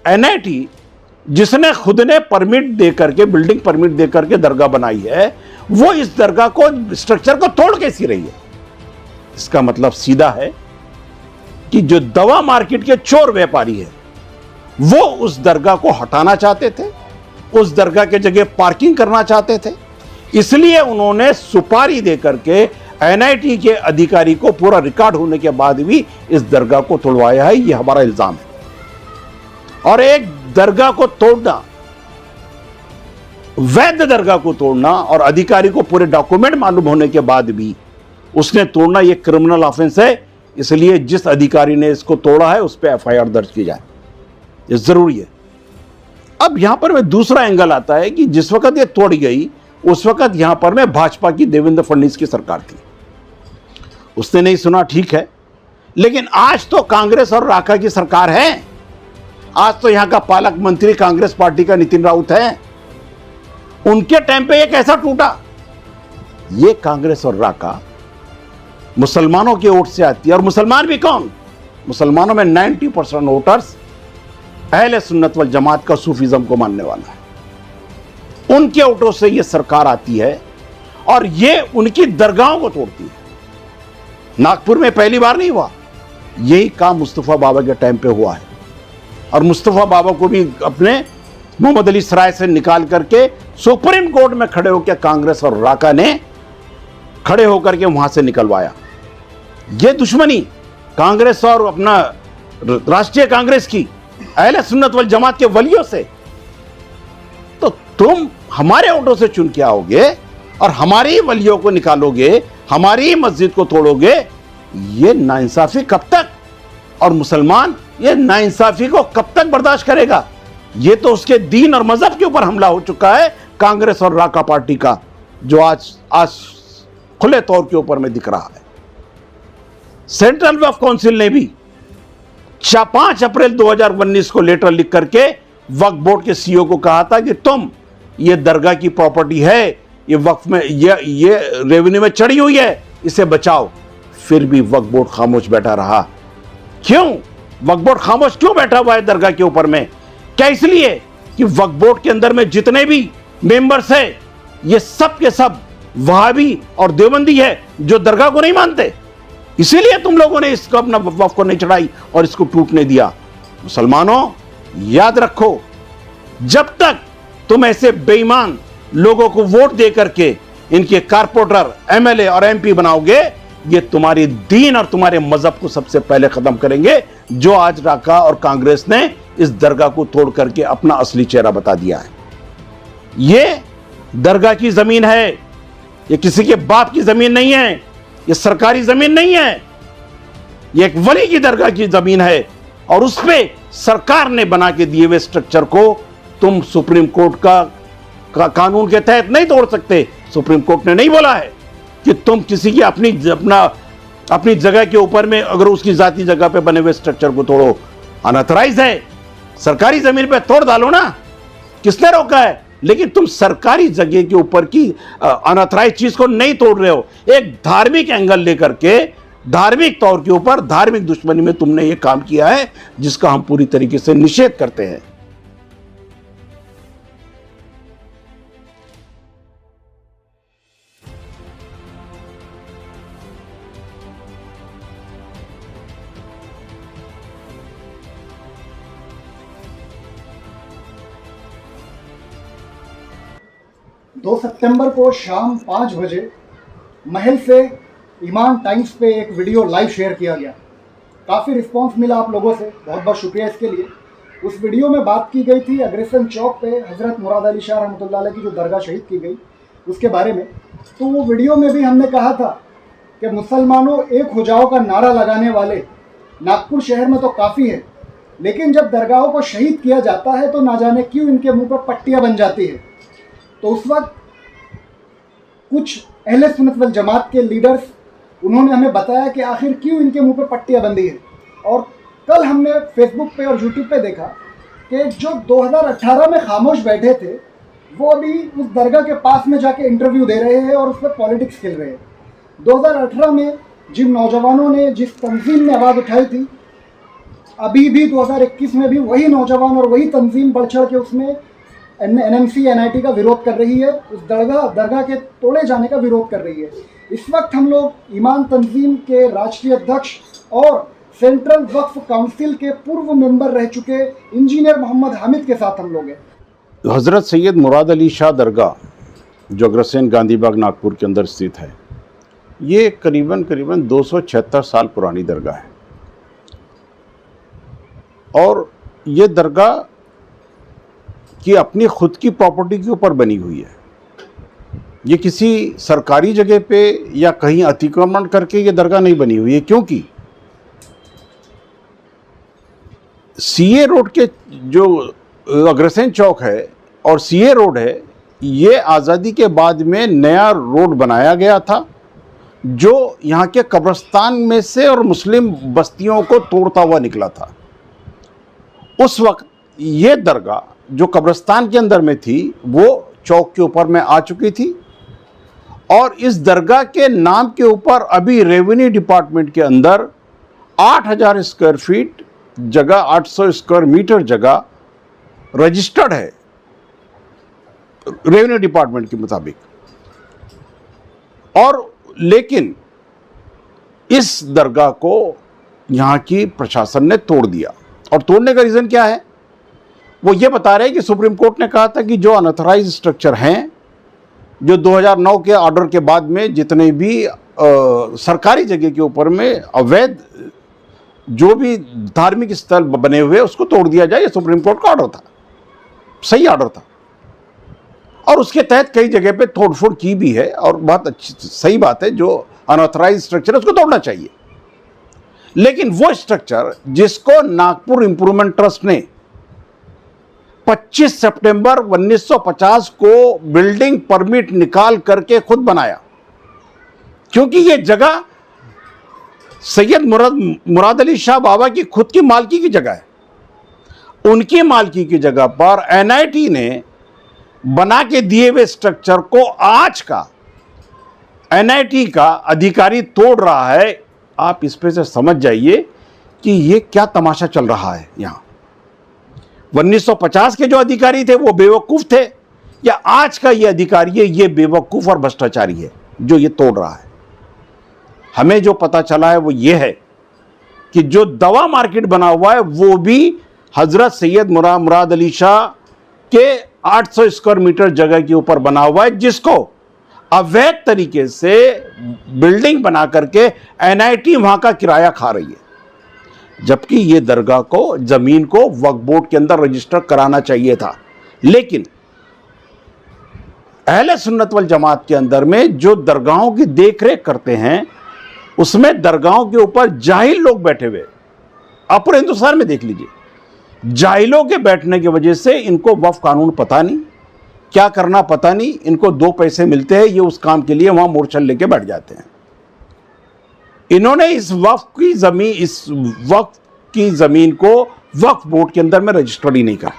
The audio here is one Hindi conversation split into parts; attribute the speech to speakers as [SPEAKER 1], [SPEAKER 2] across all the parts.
[SPEAKER 1] एनआईटी जिसने खुद ने परमिट दे करके, बिल्डिंग परमिट दे करके दरगाह बनाई है, वो इस दरगाह को, स्ट्रक्चर को तोड़ कैसी रही है? इसका मतलब सीधा है कि जो दवा मार्केट के चोर व्यापारी है वो उस दरगाह को हटाना चाहते थे, उस दरगाह के जगह पार्किंग करना चाहते थे। इसलिए उन्होंने सुपारी दे करके एनआईटी के अधिकारी को, पूरा रिकॉर्ड होने के बाद भी इस दरगाह को तोड़वाया है। यह हमारा इल्जाम है। और एक दरगाह को तोड़ना, वैध दरगाह को तोड़ना, और अधिकारी को पूरे डॉक्यूमेंट मालूम होने के बाद भी उसने तोड़ना, यह क्रिमिनल ऑफेंस है। इसलिए जिस अधिकारी ने इसको तोड़ा है उस पर एफआईआर दर्ज की जाए, यह जरूरी है। अब यहां पर में दूसरा एंगल आता है कि जिस वक्त यह तोड़ी गई उस वक्त यहां पर में भाजपा की, देवेंद्र फडणवीस की सरकार थी। उसने नहीं सुना, ठीक है, लेकिन आज तो कांग्रेस और राका की सरकार है। आज तो यहां का पालक मंत्री कांग्रेस पार्टी का नितिन राउत है। उनके टाइम पे ये कैसा टूटा? ये कांग्रेस और राका मुसलमानों के वोट से आती है। और मुसलमान भी कौन? मुसलमानों में 90% वोटर्स अहले सुन्नत वल जमात का, सूफीज्म को मानने वाला है। उनके वोटों से ये सरकार आती है और ये उनकी दरगाहों को तोड़ती है। नागपुर में पहली बार नहीं हुआ, यही काम मुस्तफा बाबा के टाइम पे हुआ है। और मुस्तफा बाबा को भी अपने मोहम्मद अली सराय से निकाल करके सुप्रीम कोर्ट में खड़े होकर कांग्रेस और राका ने खड़े होकर के वहां से निकलवाया। यह दुश्मनी कांग्रेस और अपना राष्ट्रीय कांग्रेस की, अहले सुन्नत वल जमात के वलियों से, तो तुम हमारे वोटों से चुन के आओगे और हमारी वलियों को निकालोगे, हमारी मस्जिद को तोड़ोगे। ये नाइंसाफी कब तक? और मुसलमान ये नाइंसाफी को कब तक बर्दाश्त करेगा? ये तो उसके दीन और मजहब के ऊपर हमला हो चुका है कांग्रेस और राका पार्टी का, जो आज खुले तौर के ऊपर में दिख रहा है। सेंट्रल वक्फ काउंसिल ने भी 5 अप्रैल 2019 को लेटर लिख करके वक्फ बोर्ड के सीईओ को कहा था कि तुम, ये दरगाह की प्रॉपर्टी है, ये वक्फ में, ये रेवेन्यू में चढ़ी हुई है, इसे बचाओ। फिर भी वक्फ बोर्ड खामोश बैठा रहा। क्यों वक्फ बोर्ड खामोश क्यों बैठा हुआ है दरगाह के ऊपर में? क्या इसलिए कि वक्फ बोर्ड के अंदर में जितने भी मेंबर्स है ये सब के सब वहाबी और देवबंदी है, जो दरगाह को नहीं मानते। इसीलिए तुम लोगों ने इसको, अपना वक्फ को नहीं चढ़ाई और इसको टूटने दिया। मुसलमानों याद रखो, जब तक तुम ऐसे बेईमान लोगों को वोट दे करके इनके कारपोरेटर, एमएलए और एमपी बनाओगे, ये तुम्हारी दीन और तुम्हारे मजहब को सबसे पहले खत्म करेंगे, जो आज राका और कांग्रेस ने इस दरगाह को तोड़ करके अपना असली चेहरा बता दिया है। ये दरगाह की जमीन है, ये किसी के बाप की जमीन नहीं है, ये सरकारी जमीन नहीं है, ये एक वली की दरगाह की जमीन है। और उस पे सरकार ने बना के दिए हुए स्ट्रक्चर को तुम सुप्रीम कोर्ट का कानून के तहत नहीं तोड़ सकते। सुप्रीम कोर्ट ने नहीं बोला है कि तुम किसी की अपनी जगह के ऊपर में, अगर उसकी जाती जगह पे बने हुए स्ट्रक्चर को तोड़ो, अनऑथराइज है। सरकारी जमीन पे तोड़ डालो ना, किसने रोका है? लेकिन तुम सरकारी जगह के ऊपर की अनऑथराइज चीज को नहीं तोड़ रहे हो। एक धार्मिक एंगल लेकर के, धार्मिक तौर के ऊपर, धार्मिक दुश्मनी में तुमने ये काम किया है, जिसका हम पूरी तरीके से निषेध करते हैं।
[SPEAKER 2] दो सितंबर को शाम 5 बजे महल से ईमान टाइम्स पे एक वीडियो लाइव शेयर किया गया। काफ़ी रिस्पांस मिला आप लोगों से, बहुत बहुत शुक्रिया इसके लिए। उस वीडियो में बात की गई थी अग्रसेन चौक पे हज़रत मुराद अली शाह रहमतुल्लाह अलैह की जो दरगाह शहीद की गई उसके बारे में। तो वो वीडियो में भी हमने कहा था कि मुसलमानों एक हो जाओ का नारा लगाने वाले नागपुर शहर में तो काफ़ी है, लेकिन जब दरगाहों को शहीद किया जाता है तो ना जाने क्यों इनके मुँह पर पट्टियाँ बन जाती है। तो उस वक्त कुछ अहले सुन्नत वल जमात के लीडर्स, उन्होंने हमें बताया कि आखिर क्यों इनके मुंह पे पट्टियाँ बंधी है। और कल हमने फेसबुक पे और यूट्यूब पे देखा कि जो 2018 में खामोश बैठे थे वो अभी उस दरगाह के पास में जाके इंटरव्यू दे रहे हैं और उस पर पॉलिटिक्स खेल रहे हैं। 2018 में जिन नौजवानों ने, जिस तंजीम ने आवाज़ उठाई थी अभी भी 2021 में भी वही नौजवान और वही तंजीम बढ़ चढ़ के उसमें एनएमसी एनआईटी का विरोध कर रही है, उस दरगाह के तोड़े जाने का विरोध कर रही है। इस वक्त हम लोग ईमान तंजीम के राष्ट्रीय अध्यक्ष और सेंट्रल वक्फ काउंसिल के पूर्व मेंबर रह चुके इंजीनियर मोहम्मद हामिद के साथ हम लोग हैं।
[SPEAKER 1] हज़रत सैयद मुराद अली शाह दरगाह जो अग्रसेन गांधी बाग नागपुर के अंदर स्थित है, ये करीबन 276 साल पुरानी दरगाह है और ये दरगाह की अपनी खुद की प्रॉपर्टी के ऊपर बनी हुई है। ये किसी सरकारी जगह पे या कहीं अतिक्रमण करके ये दरगाह नहीं बनी हुई है, क्योंकि सीए रोड के जो अग्रसेन चौक है और सीए रोड है, ये आज़ादी के बाद में नया रोड बनाया गया था जो यहाँ के कब्रिस्तान में से और मुस्लिम बस्तियों को तोड़ता हुआ निकला था। उस वक्त ये दरगाह जो कब्रिस्तान के अंदर में थी वो चौक के ऊपर में आ चुकी थी और इस दरगाह के नाम के ऊपर अभी रेवेन्यू डिपार्टमेंट के अंदर 8000 स्क्वायर फीट जगह, 800 स्क्वायर मीटर जगह रजिस्टर्ड है रेवेन्यू डिपार्टमेंट के मुताबिक। और लेकिन इस दरगाह को यहाँ की प्रशासन ने तोड़ दिया और तोड़ने का रीज़न क्या है? वो ये बता रहे हैं कि सुप्रीम कोर्ट ने कहा था कि जो अनऑथराइज्ड स्ट्रक्चर हैं, जो 2009 के ऑर्डर के बाद में जितने भी सरकारी जगह के ऊपर में अवैध जो भी धार्मिक स्थल बने हुए उसको तोड़ दिया जाए। ये सुप्रीम कोर्ट का ऑर्डर था, सही ऑर्डर था और उसके तहत कई जगह पे तोड़फोड़ की भी है और बहुत अच्छी सही बात है। जो अनऑथराइज्ड स्ट्रक्चर है उसको तोड़ना चाहिए, लेकिन वो स्ट्रक्चर जिसको नागपुर इंप्रूवमेंट ट्रस्ट ने 25 सितंबर 1950 को बिल्डिंग परमिट निकाल करके खुद बनाया, क्योंकि ये जगह सैयद मुराद अली शाह बाबा की खुद की मालकी की जगह है। उनकी मालकी की जगह पर एनआईटी ने बना के दिए हुए स्ट्रक्चर को आज का एनआईटी का अधिकारी तोड़ रहा है। आप इस पे से समझ जाइए कि ये क्या तमाशा चल रहा है। यहाँ 1950 के जो अधिकारी थे वो बेवकूफ थे या आज का ये अधिकारी है ये बेवकूफ और भ्रष्टाचारी है जो ये तोड़ रहा है। हमें जो पता चला है वो ये है कि जो दवा मार्केट बना हुआ है वो भी हजरत सैयद मुराद अली शाह के 800 स्क्वायर मीटर जगह के ऊपर बना हुआ है, जिसको अवैध तरीके से बिल्डिंग बना करके एनआईटी वहां का किराया खा रही है, जबकि ये दरगाह को जमीन को वक्फ बोर्ड के अंदर रजिस्टर कराना चाहिए था। लेकिन अहले सुन्नत वल जमात के अंदर में जो दरगाहों की देखरेख करते हैं उसमें दरगाहों के ऊपर जाहिल लोग बैठे हुए, आप पूरे हिंदुस्तान में देख लीजिए, जाहिलों के बैठने की वजह से इनको वक्फ कानून पता नहीं, क्या करना पता नहीं, इनको 2 पैसे मिलते हैं, ये उस काम के लिए वहां मोर्चल लेके बैठ जाते हैं। इन्होंने इस वक्फ की जमीन को वक्फ बोर्ड के अंदर में रजिस्टर्ड ही नहीं करा।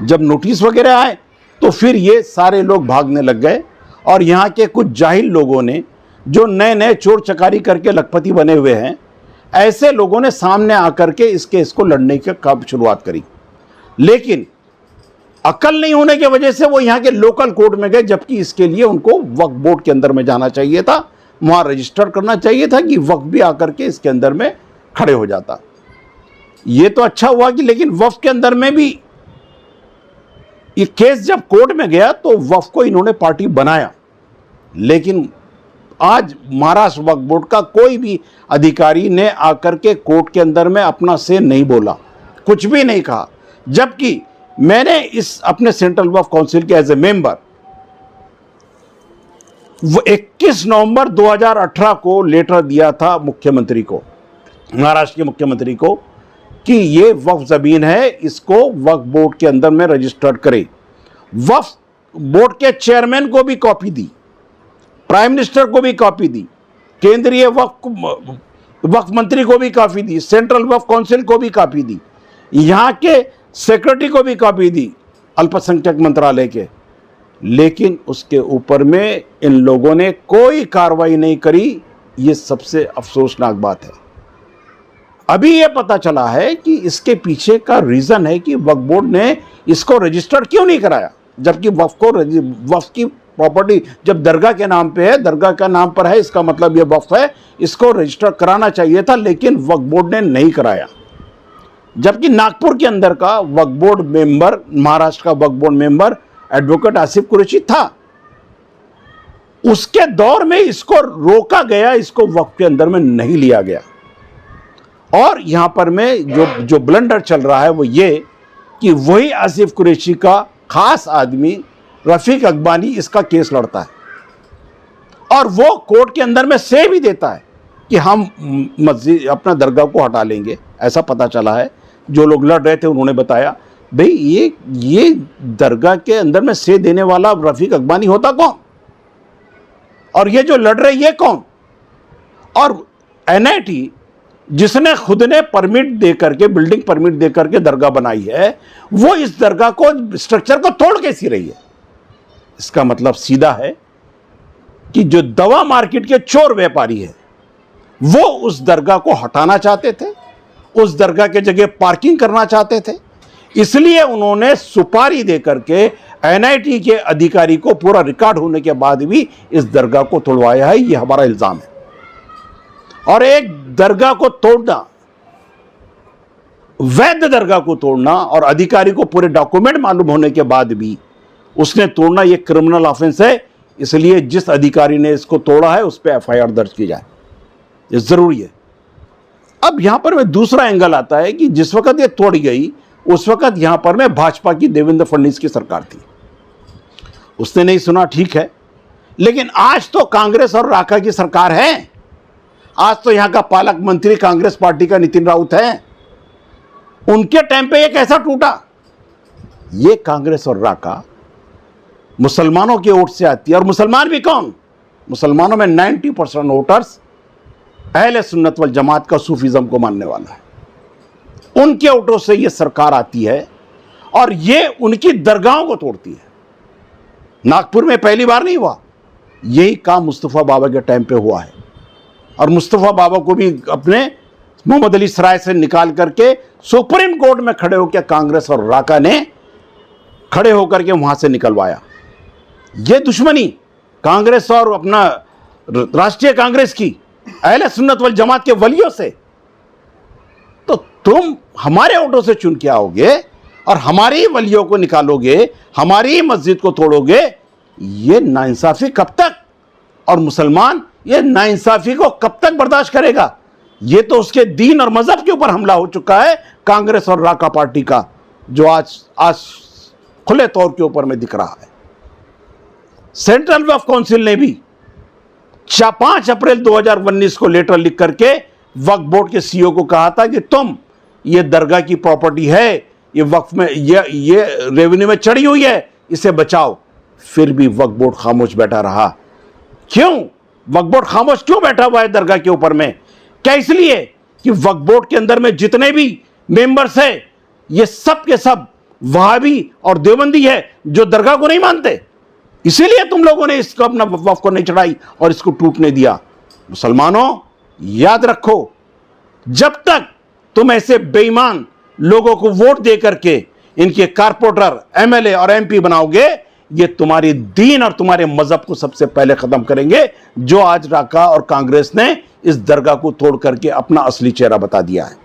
[SPEAKER 1] जब नोटिस वगैरह आए तो फिर ये सारे लोग भागने लग गए और यहाँ के कुछ जाहिल लोगों ने जो नए नए चोर चकारी करके लखपति बने हुए हैं, ऐसे लोगों ने सामने आकर के इस केस को लड़ने की कब शुरुआत करी। लेकिन अकल नहीं होने की वजह से वो यहाँ के लोकल कोर्ट में गए, जबकि इसके लिए उनको वक्फ बोर्ड के अंदर में जाना चाहिए था, वहां रजिस्टर करना चाहिए था कि वक्फ भी आकर के इसके अंदर में खड़े हो जाता। ये तो अच्छा हुआ कि लेकिन वक्फ के अंदर में भी ये केस जब कोर्ट में गया तो वक्फ को इन्होंने पार्टी बनाया, लेकिन आज महाराष्ट्र वक्फ बोर्ड का कोई भी अधिकारी ने आकर के कोर्ट के अंदर में अपना से नहीं बोला, कुछ भी नहीं कहा। जबकि मैंने इस अपने सेंट्रल वक्फ काउंसिल के एज ए मेंबर 21 नवंबर 2018 को लेटर दिया था मुख्यमंत्री को, महाराष्ट्र के मुख्यमंत्री को, कि ये वक्फ जमीन है, इसको वक्फ बोर्ड के अंदर में रजिस्टर्ड करें। वक्फ बोर्ड के चेयरमैन को भी कॉपी दी, प्राइम मिनिस्टर को भी कॉपी दी, केंद्रीय वक्फ मंत्री को भी कॉपी दी, सेंट्रल वक्फ काउंसिल को भी कॉपी दी, यहाँ के सेक्रेटरी को भी कॉपी दी अल्पसंख्यक मंत्रालय के। लेकिन उसके ऊपर में इन लोगों ने कोई कार्रवाई नहीं करी। ये सबसे अफसोसनाक बात है। अभी ये पता चला है कि इसके पीछे का रीजन है कि वक्फ बोर्ड ने इसको रजिस्टर्ड क्यों नहीं कराया, जबकि वक्फ की प्रॉपर्टी जब दरगाह के नाम पे है, दरगाह का नाम पर है, इसका मतलब ये वक्फ है, इसको रजिस्टर कराना चाहिए था, लेकिन वक्फ बोर्ड ने नहीं कराया। जबकि नागपुर के अंदर का वक्फ बोर्ड मेंबर, महाराष्ट्र का वक्फ board member advocate Asif Qureshi था, उसके दौर में इसको रोका गया, इसको वक्फ के अंदर में नहीं लिया गया। और यहां पर में जो ब्लंडर चल रहा है वो ये कि वही आसिफ कुरैशी का खास आदमी रफीक अकबानी इसका केस लड़ता है और वो कोर्ट के अंदर में से भी देता है कि हम मस्जिद अपना दरगाह को हटा लेंगे। ऐसा पता चला है, जो लोग लड़ रहे थे उन्होंने बताया, भाई ये दरगाह के अंदर में से देने वाला रफीक अकबानी होता कौन, और ये जो लड़ रहे ये कौन। और एनआईटी जिसने खुद ने परमिट दे करके, बिल्डिंग परमिट दे करके दरगाह बनाई है, वो इस दरगाह को, स्ट्रक्चर को तोड़ के सी रही है। इसका मतलब सीधा है कि जो दवा मार्केट के चोर व्यापारी है वो उस दरगाह को हटाना चाहते थे, उस दरगाह के जगह पार्किंग करना चाहते थे, इसलिए उन्होंने सुपारी दे करके एनआईटी के अधिकारी को पूरा रिकॉर्ड होने के बाद भी इस दरगाह को तोड़वाया है। यह हमारा इल्जाम है। और एक दरगाह को तोड़ना, वैध दरगाह को तोड़ना और अधिकारी को पूरे डॉक्यूमेंट मालूम होने के बाद भी उसने तोड़ना, यह क्रिमिनल ऑफेंस है। इसलिए जिस अधिकारी ने इसको तोड़ा है उस पर एफआईआर दर्ज की जाए, ये जरूरी है। अब यहां पर में दूसरा एंगल आता है कि जिस वक्त ये तोड़ी गई उस वक्त यहां पर में भाजपा की, देवेंद्र फडणवीस की सरकार थी। उसने नहीं सुना, ठीक है, लेकिन आज तो कांग्रेस और राका की सरकार है। आज तो यहां का पालक मंत्री कांग्रेस पार्टी का नितिन राउत है। उनके टाइम पे ये कैसा टूटा? ये कांग्रेस और राका मुसलमानों के वोट से आती है, और मुसलमान भी कौन? मुसलमानों में 90% वोटर्स अहले सुन्नत वल जमात का सूफीज्म को मानने वाला है। उनके वोटों से ये सरकार आती है और ये उनकी दरगाहों को तोड़ती है। नागपुर में पहली बार नहीं हुआ, यही काम मुस्तफ़ा बाबा के टाइम पे हुआ है। और मुस्तफ़ा बाबा को भी अपने मोहम्मद अली सराय से निकाल करके सुप्रीम कोर्ट में खड़े होकर कांग्रेस और राका ने खड़े होकर के वहां से निकलवाया। ये दुश्मनी कांग्रेस और अपना राष्ट्रीय कांग्रेस की अहले सुन्नत वल जमात के वलियों से, तो तुम हमारे वोटों से चुन के आओगे और हमारी वलियों को निकालोगे, हमारी मस्जिद को तोड़ोगे। ये नाइंसाफी कब तक? और मुसलमान ये नाइंसाफी को कब तक बर्दाश्त करेगा? ये तो उसके दीन और मजहब के ऊपर हमला हो चुका है कांग्रेस और राका पार्टी का, जो आज खुले तौर के ऊपर में दिख रहा है। सेंट्रल वक्फ काउंसिल ने भी 5 अप्रैल 2019 को लेटर लिख करके वक्फ बोर्ड के सीईओ को कहा था कि तुम, ये दरगाह की प्रॉपर्टी है, ये वक्फ में, ये रेवेन्यू में चढ़ी हुई है, इसे बचाओ। फिर भी वक्फ बोर्ड खामोश बैठा रहा। क्यों वक्फ बोर्ड खामोश क्यों बैठा हुआ है दरगाह के ऊपर में? क्या इसलिए कि वक्फ बोर्ड के अंदर में जितने भी मेंबर्स हैं ये सब के सब वहाबी और देवबंदी है, जो दरगाह को नहीं मानते। इसीलिए तुम लोगों ने इसको, अपना वक्फ को नहीं चढ़ाई और इसको टूटने दिया। मुसलमानों याद रखो, जब तक तुम ऐसे बेईमान लोगों को वोट दे करके इनके कारपोरेटर, एमएलए और एमपी बनाओगे, ये तुम्हारी दीन और तुम्हारे मजहब को सबसे पहले खत्म करेंगे, जो आज राका और कांग्रेस ने इस दरगाह को तोड़ करके अपना असली चेहरा बता दिया है।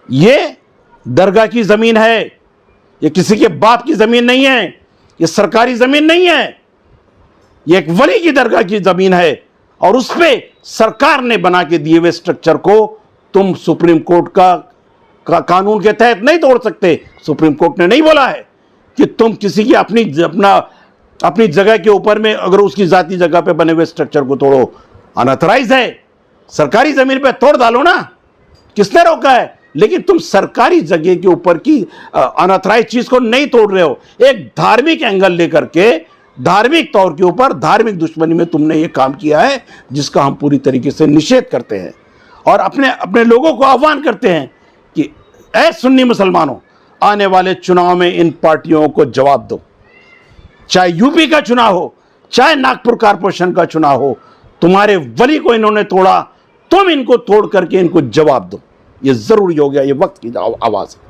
[SPEAKER 1] ये दरगाह की जमीन है, ये किसी के बाप की जमीन नहीं है, ये सरकारी जमीन नहीं है, ये एक वली की दरगाह की जमीन है। और उस पे सरकार ने बना के दिए हुए स्ट्रक्चर को तुम सुप्रीम कोर्ट का कानून के तहत नहीं तोड़ सकते। सुप्रीम कोर्ट ने नहीं बोला है कि तुम किसी की अपनी जगह के ऊपर में, अगर उसकी जाती जगह पे बने हुए स्ट्रक्चर को तोड़ो, अनऑथराइज है, सरकारी जमीन पे तोड़ डालो ना, किसने रोका है? लेकिन तुम सरकारी जगह के ऊपर की अनऑथराइज चीज को नहीं तोड़ रहे हो। एक धार्मिक एंगल लेकर के, धार्मिक तौर के ऊपर, धार्मिक दुश्मनी में तुमने ये काम किया है, जिसका हम पूरी तरीके से निषेध करते हैं और अपने लोगों को आह्वान करते हैं कि ऐ सुन्नी मुसलमानों, आने वाले चुनाव में इन पार्टियों को जवाब दो। चाहे यूपी का चुनाव हो, चाहे नागपुर कारपोरेशन का चुनाव हो, तुम्हारे वली को इन्होंने तोड़ा, तुम इनको तोड़ करके इनको जवाब दो। ये ज़रूरी हो गया, ये वक्त की आवाज़ है।